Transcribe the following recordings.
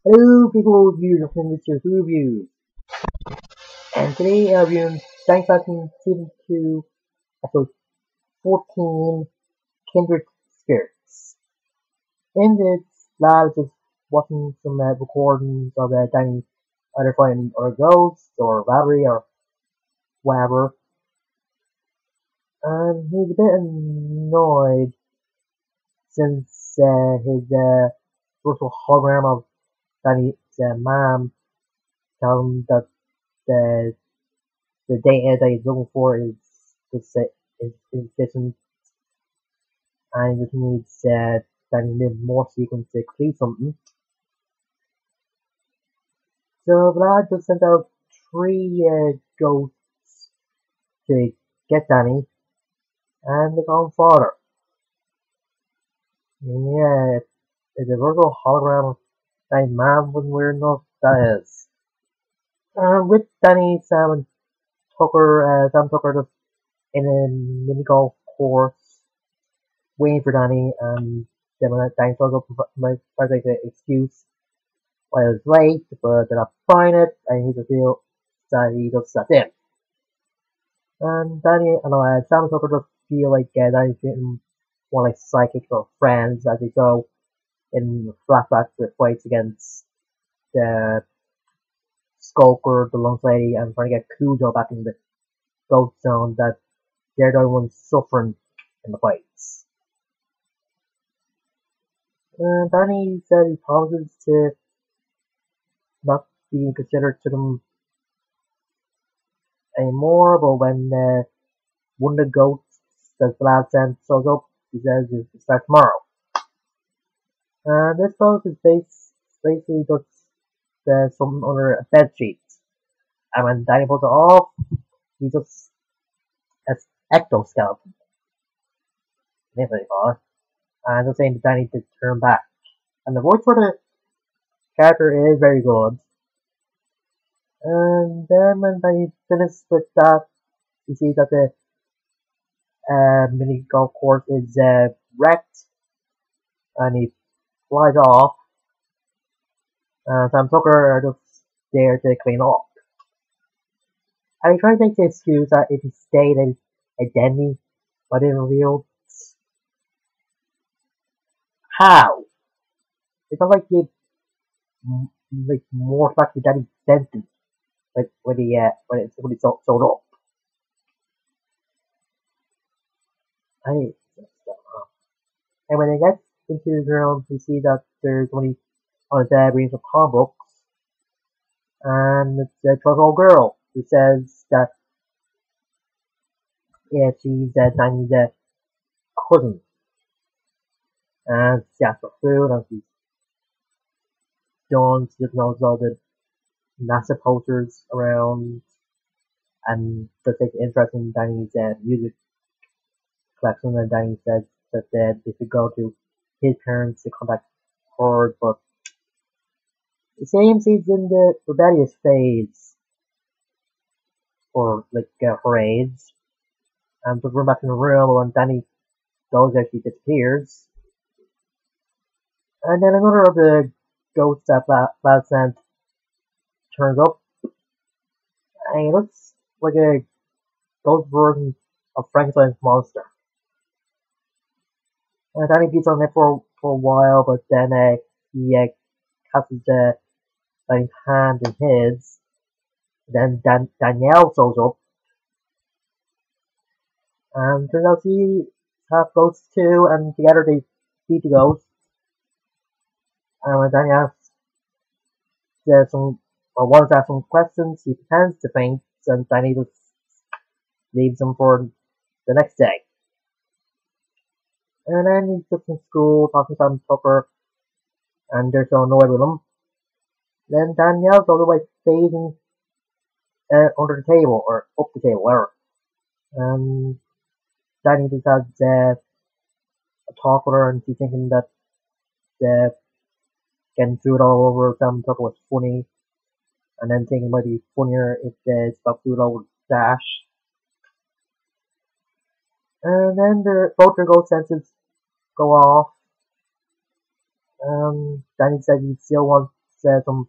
Hello people, viewers of Mr.Who reviews, and today I'm reviewing Confronting Season 2, Episode 14, Kindred Spirits. In this, lad was just watching some recordings of Danny either finding other ghosts or robbery or whatever, and he's a bit annoyed since his virtual hologram of Danny's mom tells him that the the data that he's looking for is insufficient, and he just needs that he needs more sequence to complete something. So Vlad just sent out three ghosts to get Danny, and they call him Father. Yeah, it's a virtual hologram of Danny's mom. Wasn't weird enough, that is. With Danny, Sam Tucker just in a mini golf course waiting for Danny, and then when Danny shows up, my like the excuse why it's late, but they're not buying it, and he just feels that he just stepped in. And Danny, I know, Sam Tucker just feel like Danny's getting more like psychic or friends as they go in flashbacks with fights against the Skulker, the Lunch Lady, and trying to get Cujo back in the ghost zone, that they're the ones suffering in the fights. And Danny said he promises to not be considered to them anymore, but when one of the ghosts that Vlad sent shows up, he says it will start tomorrow. And this ghost is basically just something under a bed sheet. And when Danny pulls it off, he just has ectoskeleton. That's what they call it. And they're saying that Danny to turn back. And the voice for the character is very good. And then when Danny finishes with that, you see that the mini golf course is wrecked, and he flies off. And Sam Tucker are just there to clean up. And he tries to make the excuse that if he stayed his identity, but didn't reveal how. It's not like he like more back to Danny's sentence when he showed up. And when they get into the room, we see that there's only on his bed reading some comic books, and it's a 12-year-old girl who says that she's Danny's cousin, and she asks for food, and she's done. She just knows all the NASA posters around, and just takes interest in Danny's music collection. And Danny says that they should go to his parents to contact her, but it seems he's in the rebellious phase, or like her age. And so we're back in the room when Danny goes there, she disappears. And then another of the ghosts that Vlad sent turns up, and he looks like a ghost version of Frankenstein's monster. And Danny beats on it for a while, but then he catches Danny's hand in his. Then Danielle shows up, and turns out she has ghosts too, and together they beat the ghost. And when Danny asks wants to ask some questions, he pretends to faint, and Danny just leaves him for the next day. And then he's just in school talking to Sam Tucker, and they're so annoyed with him. Then Danielle goes away fading under the table, or up the table, whatever. And Danny just has a talk with her, and she's thinking that getting through it all over Sam Tucker was funny, and then thinking it might be funnier if they stopped through it all with Dash. And then both their ghost senses go off. Danny said he still wants some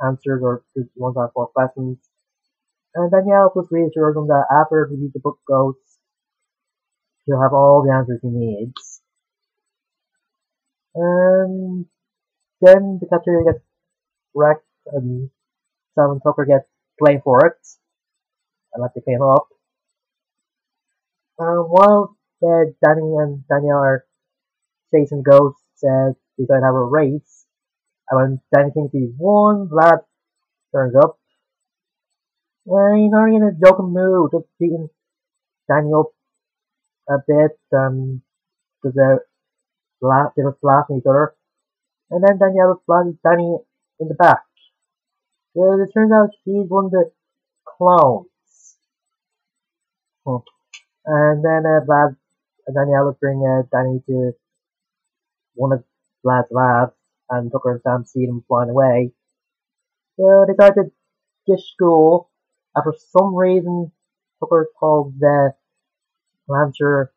answers or just wants to ask more questions. And Danielle just reassures him that after the book goes, he'll have all the answers he needs. And then the cafeteria gets wrecked and Sam and Tucker get blamed for it and have to clean up. While Danny and Danielle are chasing ghosts, they decide to have a race. And when Danny thinks he's won, Vlad turns up. And he's already in a joking mood, just beating Danny up a bit, because they're just laughing at each other. And then Danielle flashes Danny in the back. So it turns out she's one of the clowns. And then Vlad and Danielle bring Danny to one of Vlad's labs, and Tucker and Sam see them flying away. So they decide to ditch school, and for some reason Tucker calls Lancer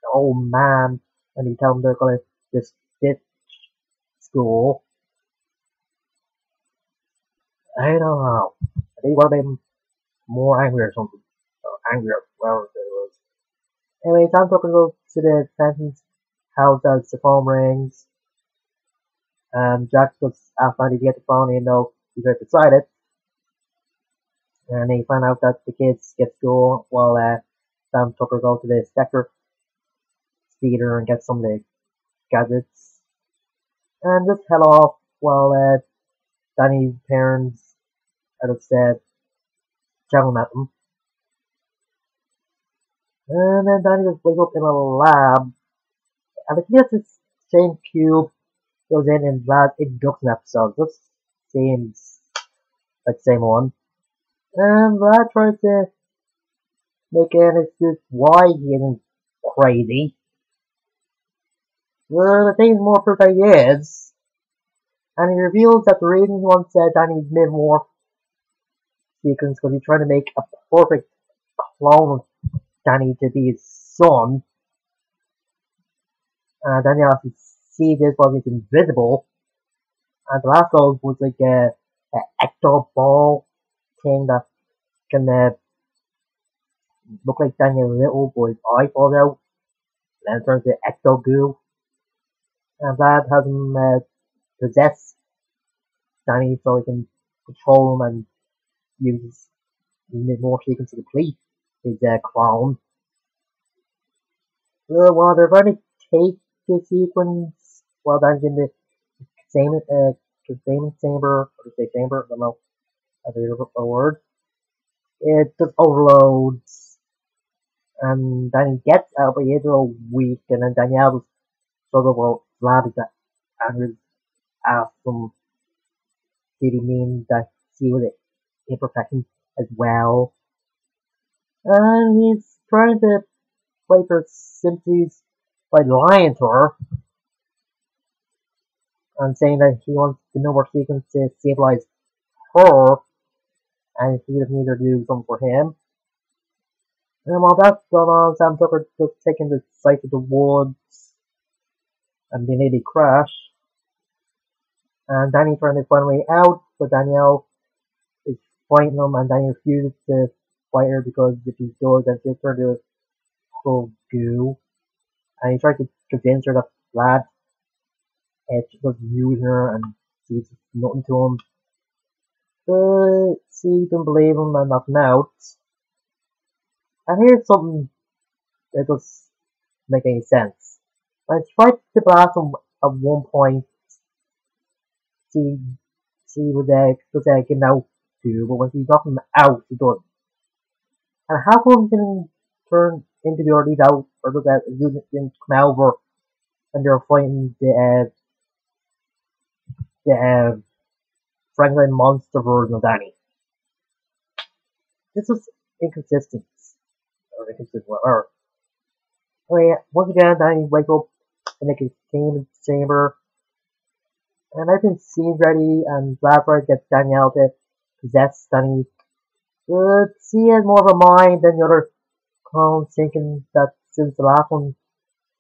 an old man, and he tells them they're gonna just ditch school. I don't know. I think what made him more angry or something. Or angry or whatever it was. Anyway, Sam Tucker goes to the Fenton's house as the phone rings. Jack goes after Andy to get the phone even though he's right beside it. And they find out that the kids get school while Sam Tucker goes to the Spectre theater and gets some of the gadgets. And just head off while Danny's parents are just shouting at them. And then Danny just wakes up in a lab. And I think that's the same cube that was in that induction episode. Just seems like the same one. And Vlad tries to make an excuse why he isn't crazy. Well, the thing is more proof that he is. And he reveals that the reason he wants Danny's mid-morph sequence because he's trying to make a perfect clone of Danny to be his son. Danielle has to see this while he's invisible. And the last one was like an ecto ball thing that can look like Daniel little, but his eye falls out. And then it turns to ecto goo. And Vlad has him possess Danny so he can control him and use his mid-morph sequence to complete his clone. While they're going to take the sequence while Danny's in the containment chamber, or say chamber, I don't know how to use a word. It just overloads, and Danny gets out, but he is a little weak, and then Danielle just struggles while Vlad is angry at some did mean that he was an imperfection as well. And he's trying to play for sympathies by lying to her and saying that he wants the no more sequence to stabilize her and he doesn't need her to do something for him. And while that's going on, Sam Tucker just taking the site of the woods and they nearly crash. And Danny trying to find a way out, but Danielle is fighting him and Danny refuses to fight her because if he does, then she'll turn to a whole goo. And he tries to convince her that Vlad was using her and she's nothing to him. But she doesn't believe him and nothing out. And here's something that doesn't make any sense. When she fights the blast at one point, she would just get out too, but when she's knocking him out, she doesn't. And how come she can turn into the ordeal out, or does that didn't come over when they're fighting the Franklin monster version of Danny? This was inconsistent. Or inconsistent, whatever. Anyway, once again, Danny wakes up in the containment chamber. And everything's scene's ready, and Vlad gets Danielle to possess Danny. But she has more of a mind than the other clones, thinking that since the last one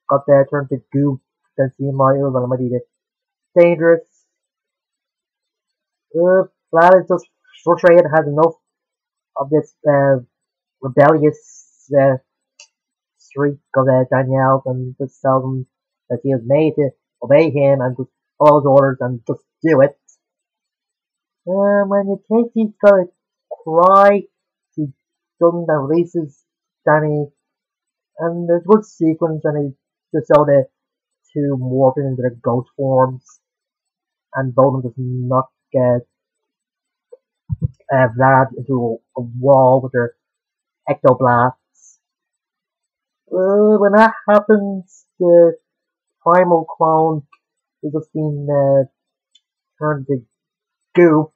got turned to goo, then she might be dangerous. Vlad is just frustrated, has enough of this rebellious streak of Danielle, and just tells him that he is made to obey him and just follow his orders and just do it. When you think he's gonna cry, he suddenly releases Danny, and there's one sequence when he just show the two morphing into their ghost forms, and both of them just knock Vlad into a wall with their ectoblasts. When that happens, the primal clone is just being turned to goo.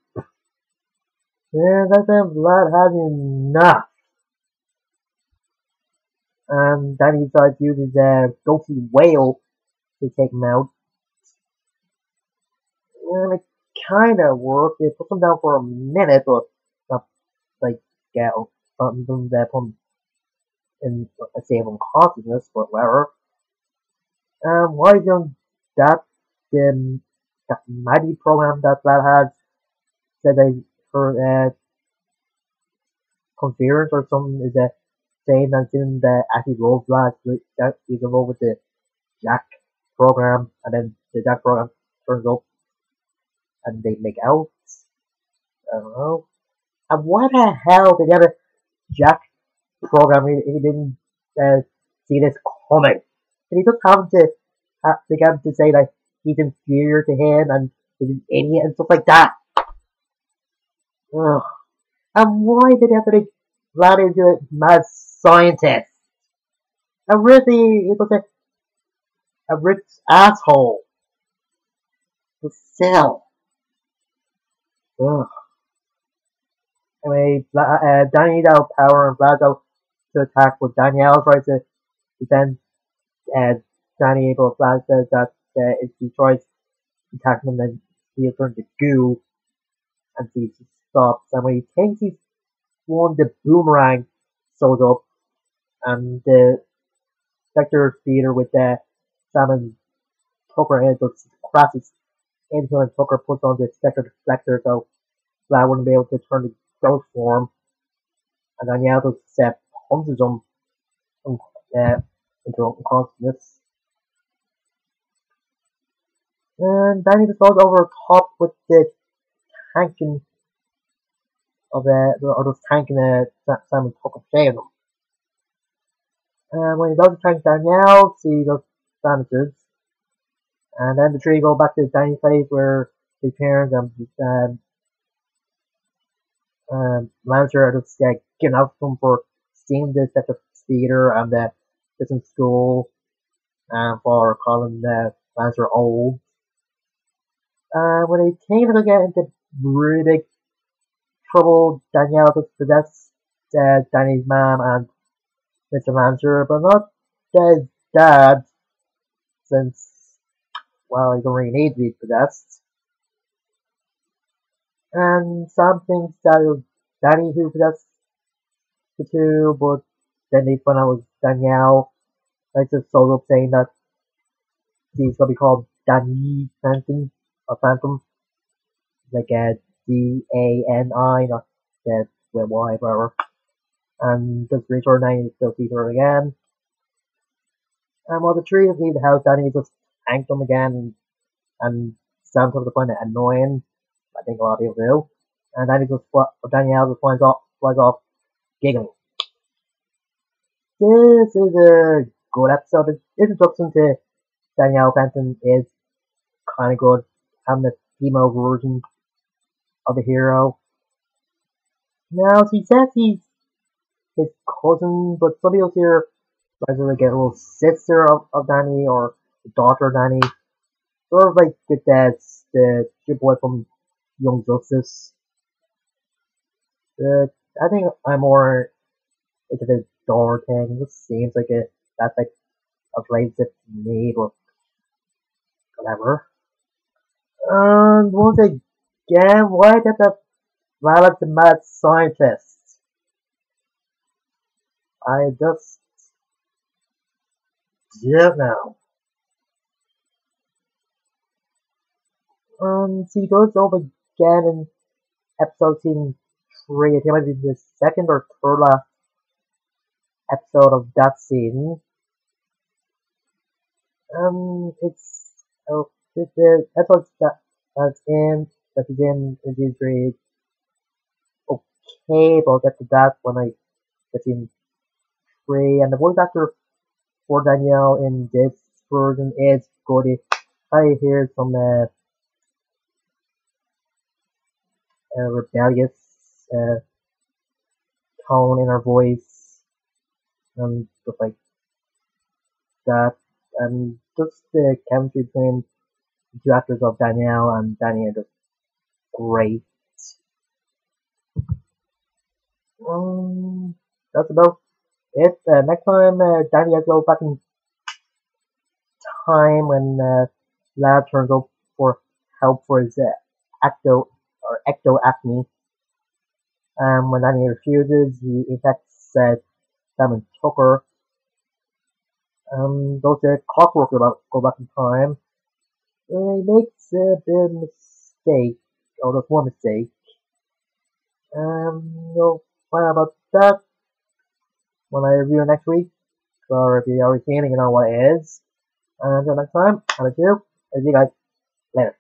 That time Vlad had enough. And then he decides to use his ghostly whale to take him out. And it kinda worked. It took him down for a minute, but not like something that put him in a state of unconsciousness, but whatever. While he's doing that, that mighty program that Vlad has said that her conference or something is saying that didn't actually roll Vlad, that you can roll with the Jack program, and then the Jack program turns up and they make out. I don't know. And why the hell did the other Jack program if he didn't see this coming? Did he just have to get him to say that he's inferior to him and he's an idiot and stuff like that? Ugh. And why did he have to make Vlad into a mad scientist? And really, it was a rich asshole. But still. Ugh. Anyway, Danny needs out power and Vlad's out to attack, but Danielle tries to defend Danny, but Vlad says that if he tries attacking him, then he'll turn to goo and he stops. And when he thinks he's won, the boomerang shows up, and the Spectre Theater with Sam and Tucker in it just crashes into him, and Tucker puts on the Spectre Deflector so Vlad wouldn't be able to turn the ghost form, and Danielle just punches him into unconsciousness. And Danny just goes over top with the tanking of or just tanking Sam and Tucker saving him. And when he does tank Danielle, she just vanishes. And then the three go back to Danny's place where his parents and Lancer are just giving out to him for stealing the Spectre Theater and the different school and for calling Lancer old. When they came to get into really big trouble, Danielle just possessed Danny's mom and Mr. Lancer, but not his dad, since, well, he don't really need to be possessed. And Sam thinks that it was Danny who possessed the two, but then they find out it was Danielle. Like just shows up saying that he's gonna be called Danny Phantom, or Phantom, like D-A-N-I, not the Y, whatever. And just return Danny to still see her again. And while the three leave the house, Danny just tanked them again, and Sam comes to find it annoying. I think a lot of people do. And Danielle just flies off, giggling. This is a good episode. The introduction to Danielle Fenton is kind of good, having a female version of the hero. Now, she says he's his cousin, but some people here whether like a little sister of Danny or the daughter of Danny. Sort of like the boy from Young Justice. I think I'm more into the daughter thing. It just seems like that's like a relationship to me, but whatever. And once again, why did that violence the mad scientist? I just don't know. She goes over again in episode season 3. I think it might be the second or third last episode of that season. It's the episode that is in season 3 okay, but I'll get to that when I get in 3. And the voice actor for Danielle in this version is good. I hear some rebellious tone in her voice and stuff like that. And just the chemistry between the two actors of Danielle and Danny are just great. That's about it. Next time, Danny has to go back in time when Lad turns up for help for his ecto-acne. When Danny refuses, he infects Sam and Tucker. Those clockwork go back in time. He makes a big mistake, or just one mistake. You'll find out about that when I review it next week, or if you already seen it, you know what it is. And until next time, I'm you. I'll see you guys later.